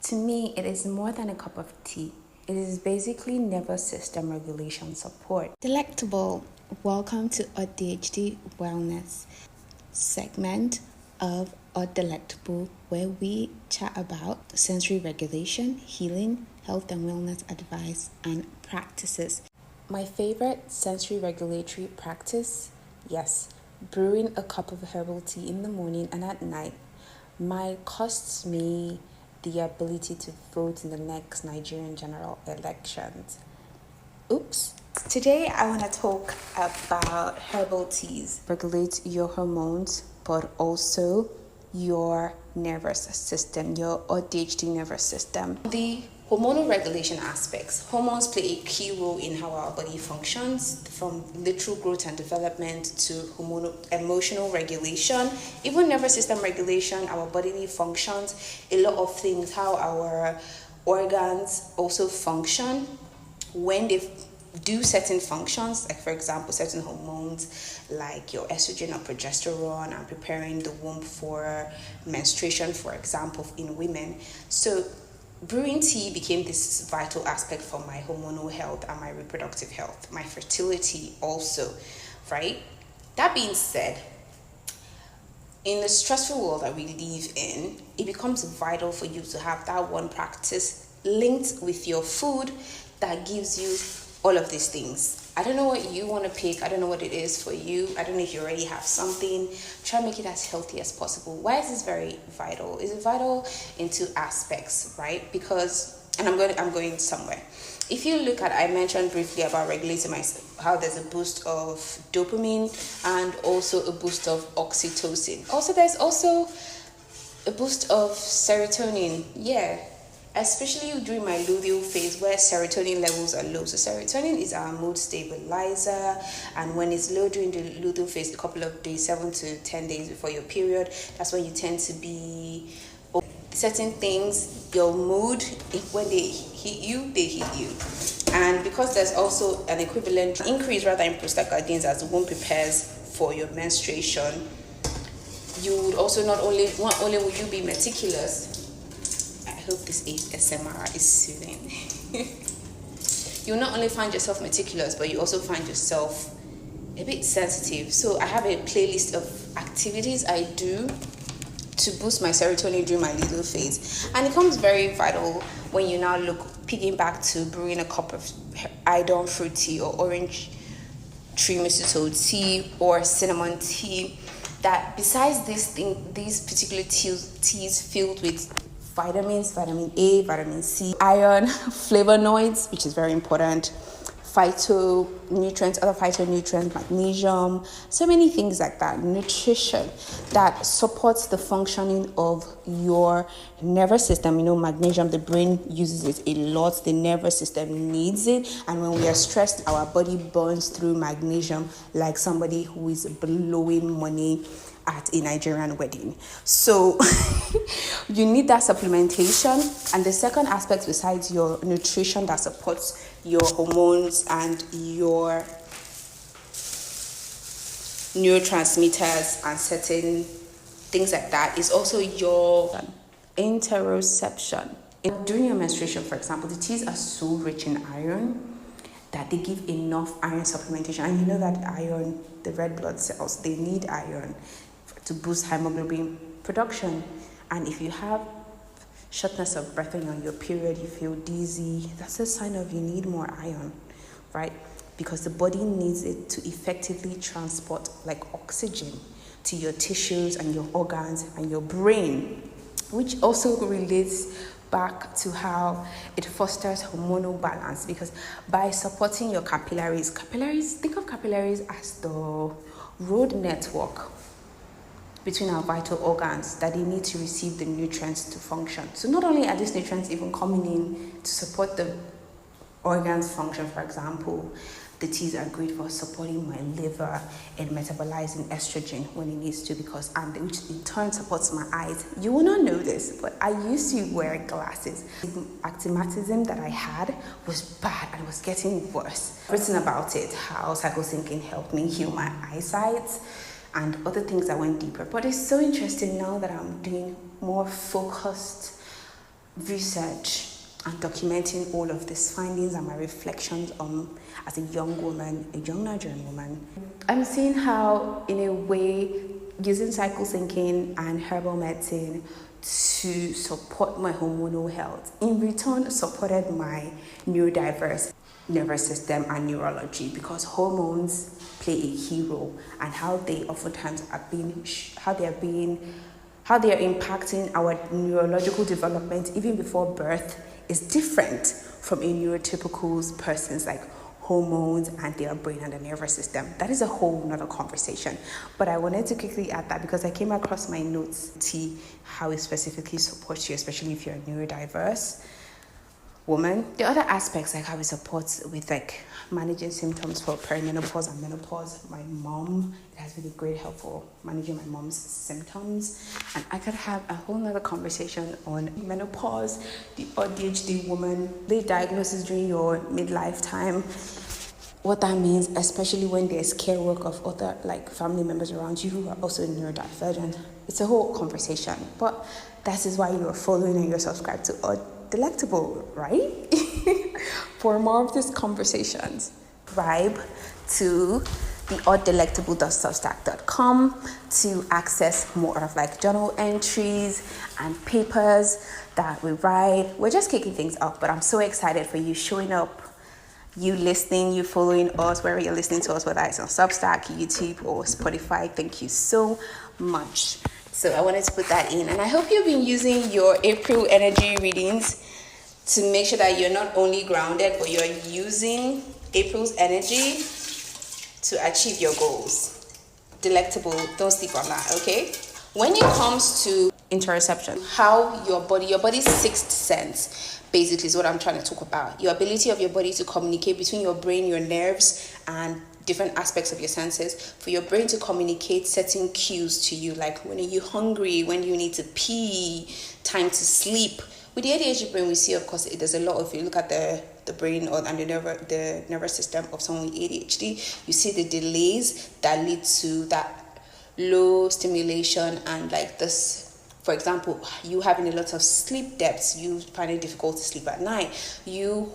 To me, it is more than a cup of tea. It is basically nervous system regulation support. Delectable, welcome to AuDHD Wellness segment of Delectable, where we chat about sensory regulation, healing, health and wellness advice, and practices. My favorite sensory regulatory practice, yes, brewing a cup of herbal tea in the morning and at night might cost me the ability to vote in the next Nigerian general elections. Oops. Today I want to talk about herbal teas. Regulate your hormones, but also your nervous system, your AuDHD nervous system. The hormonal regulation aspects. Hormones play a key role in how our body functions, from literal growth and development to hormonal emotional regulation, even nervous system regulation, our bodily functions, a lot of things, how our organs also function when they do certain functions, like for example certain hormones like your estrogen or progesterone, and preparing the womb for menstruation, for example, in women. So brewing tea became this vital aspect for my hormonal health and my reproductive health, my fertility also, right? That being said, in the stressful world that we live in, it becomes vital for you to have that one practice linked with your food that gives you all of these things. I don't know what you want to pick. I don't know what it is for you. I don't know if you already have something. Try to make it as healthy as possible. Why is this very vital? It's vital in two aspects, right? Because, and I'm going somewhere. If you look at, I mentioned briefly about regulating how there's a boost of dopamine and also a boost of oxytocin. Also, there's also a boost of serotonin. Yeah. Especially during my luteal phase where serotonin levels are low. So serotonin is our mood stabilizer, and when it's low during the luteal phase, a couple of days, 7 to 10 days before your period, that's when you tend to be certain things, your mood, when they hit you. And because there's also an equivalent increase rather in prostaglandins as the womb prepares for your menstruation, you would also not only will you be meticulous. I hope this ASMR is soothing. You'll not only find yourself meticulous, but you also find yourself a bit sensitive. So I have a playlist of activities I do to boost my serotonin during my luteal phase. And it becomes very vital when you now picking back to brewing a cup of iodine fruit tea or orange tree mistletoe tea or cinnamon tea, that besides these particular teas filled with vitamins, vitamin A, vitamin C, iron, flavonoids, which is very important, phytonutrients, other phytonutrients, magnesium, so many things like that, nutrition that supports the functioning of your nervous system. You know, magnesium, the brain uses it a lot, the nervous system needs it, and when we are stressed, our body burns through magnesium like somebody who is blowing money at a Nigerian wedding. So you need that supplementation. And the second aspect, besides your nutrition that supports your hormones and your neurotransmitters and certain things like that, is also your interoception. During your menstruation, for example, the teas are so rich in iron that they give enough iron supplementation. And you know that iron, the red blood cells, they need iron to boost hemoglobin production. And if you have shortness of breath when you're on your period, you feel dizzy, that's a sign of you need more iron, right? Because the body needs it to effectively transport like oxygen to your tissues and your organs and your brain, which also relates back to how it fosters hormonal balance. Because by supporting your capillaries, think of capillaries as the road network between our vital organs that they need to receive the nutrients to function. So not only are these nutrients even coming in to support the organs function, for example, the teas are great for supporting my liver and metabolizing estrogen when it needs to, which in turn supports my eyes. You will not know this, but I used to wear glasses. Astigmatism that I had was bad and it was getting worse. I've written about it, how cycle-syncing helped me heal my eyesight and other things that went deeper. But it's so interesting now that I'm doing more focused research and documenting all of these findings and my reflections as a young woman, a young Nigerian woman, I'm seeing how, in a way, using cycle syncing and herbal medicine to support my hormonal health, in return supported my neurodiverse nervous system and neurology, because hormones play a key role, and how they oftentimes are how they are impacting our neurological development even before birth is different from a neurotypical person's like hormones and their brain and the nervous system. That is a whole nother conversation. But I wanted to quickly add that because I came across my notes to see how it specifically supports you, especially if you're a neurodiverse woman. The other aspects, like how it supports with like managing symptoms for perimenopause and menopause. My mom, it has been a great help for managing my mom's symptoms. And I could have a whole nother conversation on menopause, the AuDHD woman, late diagnosis during your midlife time, what that means, especially when there's care work of other like family members around you who are also neurodivergent. It's a whole conversation, but that is why you're following and you're subscribed to Delectable, right? For more of these conversations, subscribe to the AuDelectable.substack.com to access more of like journal entries and papers that we write. We're just kicking things off, but I'm so excited for you showing up, you listening, you following us, wherever you're listening to us, whether it's on Substack, YouTube, or Spotify. Thank you so much. So I wanted to put that in, and I hope you've been using your April energy readings to make sure that you're not only grounded, but you're using April's energy to achieve your goals. Delectable, don't sleep on that, okay? When it comes to interoception, how your body's sixth sense, basically is what I'm trying to talk about. Your ability of your body to communicate between your brain, your nerves, and different aspects of your senses, for your brain to communicate certain cues to you, like when are you hungry, when you need to pee, time to sleep. With the ADHD brain, we see, of course, there's a lot of, if you look at the brain and the nervous system of someone with ADHD, you see the delays that lead to that low stimulation and like this. For example, you having a lot of sleep depths, you find it difficult to sleep at night, you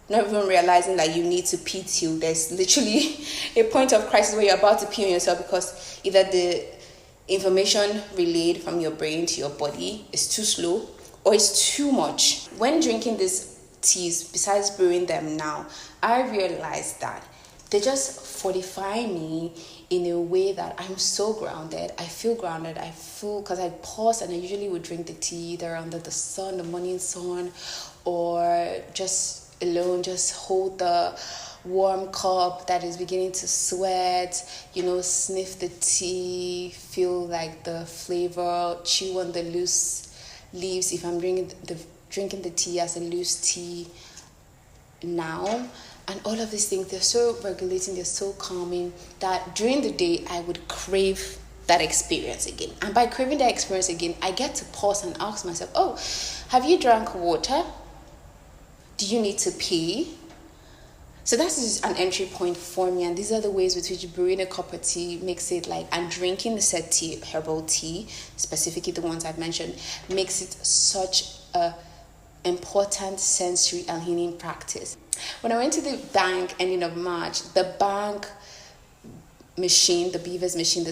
not even realizing that you need to pee till there's literally a point of crisis where you're about to pee on yourself because either the information relayed from your brain to your body is too slow or it's too much. When drinking these teas, besides brewing them now, I realized that they just fortify me in a way that I'm so grounded. I feel grounded. Because I pause and I usually would drink the tea either under the sun, the morning sun, or just alone, just hold the warm cup that is beginning to sweat, sniff the tea, feel like the flavor, chew on the loose leaves if I'm drinking the tea as a loose tea now. And all of these things, they're so regulating, they're so calming that during the day I would crave that experience again. And by craving that experience again, I get to pause and ask myself, oh, have you drank water? Do you need to pee? So that's just an entry point for me, and these are the ways with which brewing a cup of tea makes it like, and drinking the said tea, herbal tea, specifically the ones I've mentioned, makes it such a important sensory and healing practice. When I went to the bank ending of March, the bank machine, the Beavers machine, the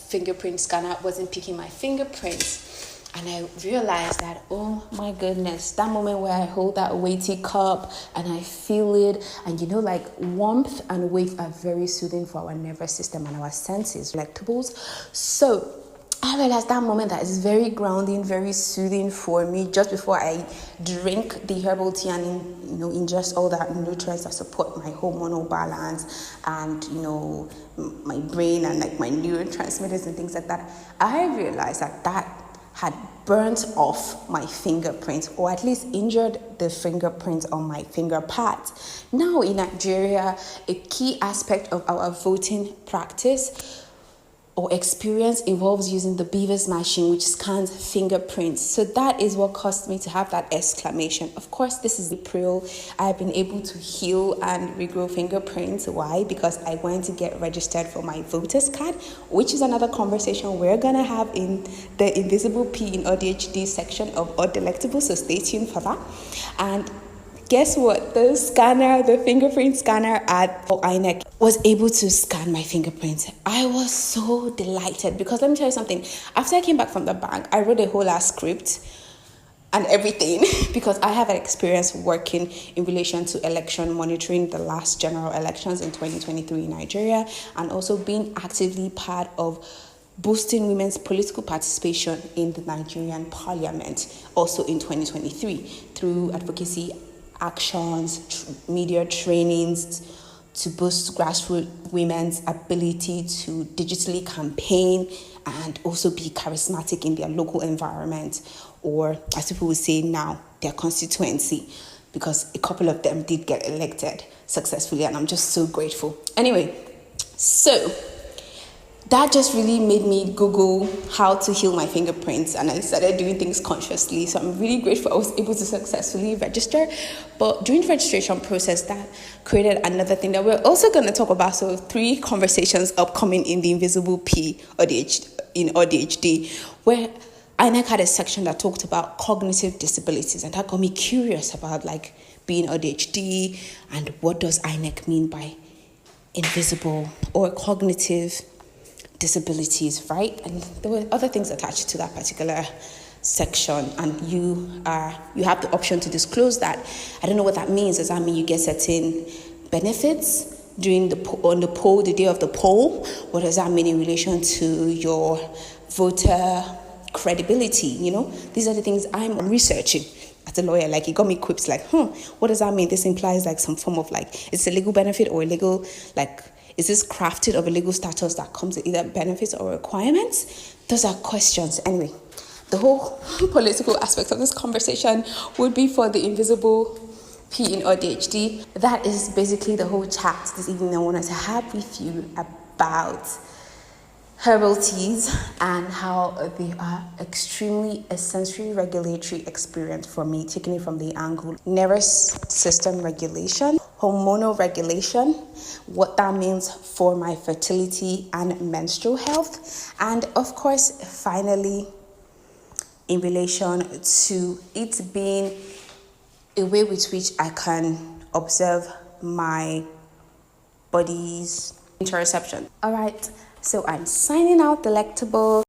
fingerprint scanner wasn't picking my fingerprints. And I realized that, oh my goodness, that moment where I hold that weighty cup and I feel it, and like warmth and weight are very soothing for our nervous system and our senses, delectables. So I realized that moment that is very grounding, very soothing for me just before I drink the herbal tea and ingest all that nutrients that support my hormonal balance and my brain and like my neurotransmitters and things like that. I realized that had burnt off my fingerprints, or at least injured the fingerprints on my finger pads. Now in Nigeria, a key aspect of our voting practice, or experience involves using the Beaver's machine, which scans fingerprints. So that is what caused me to have that exclamation. Of course, this is April. I've been able to heal and regrow fingerprints. Why? Because I went to get registered for my voter's card, which is another conversation we're going to have in the Invisible P in AuDHD section of Odd Delectable. So stay tuned for that. And guess what? The fingerprint scanner at INEC was able to scan my fingerprints. I was so delighted because let me tell you something. After I came back from the bank, I wrote a whole ass script and everything because I have an experience working in relation to election monitoring the last general elections in 2023 in Nigeria, and also being actively part of boosting women's political participation in the Nigerian parliament also in 2023 through advocacy actions, media trainings to boost grassroots women's ability to digitally campaign and also be charismatic in their local environment, or as people would say now, their constituency, because a couple of them did get elected successfully, and I'm just so grateful. Anyway, so that just really made me Google how to heal my fingerprints, and I started doing things consciously. So I'm really grateful I was able to successfully register. But during the registration process, that created another thing that we're also going to talk about. So 3 conversations upcoming in the Invisible P in AuDHD, where INEC had a section that talked about cognitive disabilities, and that got me curious about like being AuDHD and what does INEC mean by invisible or cognitive disabilities, right? And there were other things attached to that particular section, and you have the option to disclose that. I don't know what that means. Does that mean you get certain benefits during the day of the poll? What does that mean in relation to your voter credibility? You know, these are the things I'm researching as a lawyer. Like, it got me quips like, what does that mean? This implies like some form of like, it's a legal benefit or a legal, like, is this crafted of a legal status that comes with either benefits or requirements? Those are questions. Anyway, the whole political aspect of this conversation would be for the Invisible P in AuDHD. That is basically the whole chat this evening I wanted to have with you about herbal teas and how they are extremely a sensory regulatory experience for me, taking it from the angle nervous system regulation, hormonal regulation, what that means for my fertility and menstrual health, and of course, finally, in relation to it being a way with which I can observe my body's interoception. All right, so I'm signing out, Delectable.